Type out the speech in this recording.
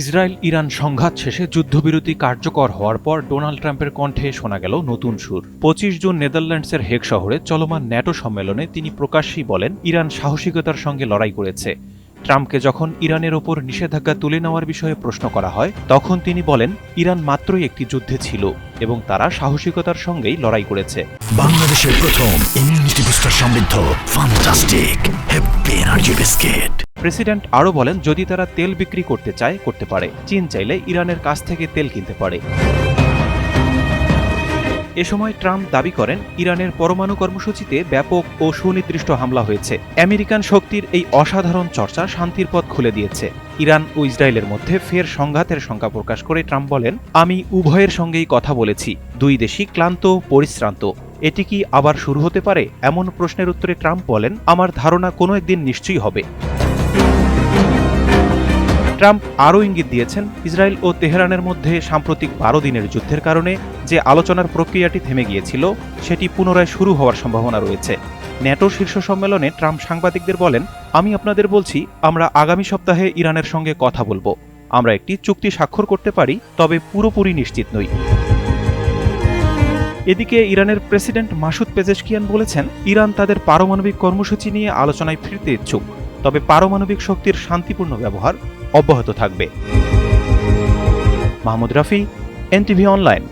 Israel Iran সংঘাত শেষে যুদ্ধবিরতি কার্যকর হওয়ার পর ডোনাল্ড ট্রাম্পের কণ্ঠে শোনা গেল নতুন সুর। ২৫ জুন নেদারল্যান্ডসের হেগ শহরে চলমান ন্যাটো সম্মেলনে তিনি প্রকাশ্যেই বলেন, ইরান সাহসিকতার সঙ্গে লড়াই করেছে। ট্রাম্পকে যখন ইরানের ওপর নিষেধাজ্ঞা তুলে নেওয়ার বিষয়ে প্রশ্ন করা হয়, তখন তিনি বলেন, ইরান মাত্রই একটি যুদ্ধে ছিল এবং তারা সাহসিকতার সঙ্গেই লড়াই করেছে। বাংলাদেশের প্রথম ইমিউনিটি বুস্টার সমৃদ্ধ fantastic happy energy biscuit. President আরও বলেন, যদি তারা তেল বিক্রি করতে চায় করতে পারে, চীন চাইলে ইরানের কাছ থেকে তেল কিনতে পারে। এ সময় ট্রাম্প দাবি করেন, ইরানের পরমাণু কর্মসূচিতে ব্যাপক ও সুনির্দিষ্ট হামলা হয়েছে। আমেরিকান শক্তির এই অসাধারণ চর্চা শান্তির পথ খুলে দিয়েছে। ইরান ও ইসরায়েলের মধ্যে ফের সংঘাতের শঙ্কা প্রকাশ করে ট্রাম্প বলেন, আমি উভয়ের সঙ্গেই কথা বলেছি। দুই দেশই ক্লান্ত, পরিশ্রান্ত। এটি কি আবার শুরু হতে পারে? এমন প্রশ্নের উত্তরে ট্রাম্প বলেন, আমার ধারণা কোনো একদিন নিশ্চয়ই হবে। ট্রাম্প আরও ইঙ্গিত দিয়েছেন, ইসরায়েল ও তেহরানের মধ্যে সাম্প্রতিক ১২ দিনের যুদ্ধের কারণে যে আলোচনার প্রক্রিয়াটি থেমে গিয়েছিল, সেটি পুনরায় শুরু হওয়ার সম্ভাবনা রয়েছে। ন্যাটো শীর্ষ সম্মেলনে ট্রাম্প সাংবাদিকদের বলেন, আমি আপনাদের বলছি, আমরা আগামী সপ্তাহে ইরানের সঙ্গে কথা বলবো। আমরা একটি চুক্তি স্বাক্ষর করতে পারি, তবে পুরোপুরি নিশ্চিত নই। এদিকে ইরানের প্রেসিডেন্ট মাসুদ পেজেশকিয়ান বলেছেন, ইরান তাদের পারমাণবিক কর্মসূচি নিয়ে আলোচনায় ফিরতে ইচ্ছুক, তবে পারমাণবিক শক্তির শান্তিপূর্ণ ব্যবহার অব্যাহত থাকবে। Mahmud Rafi, NTV online.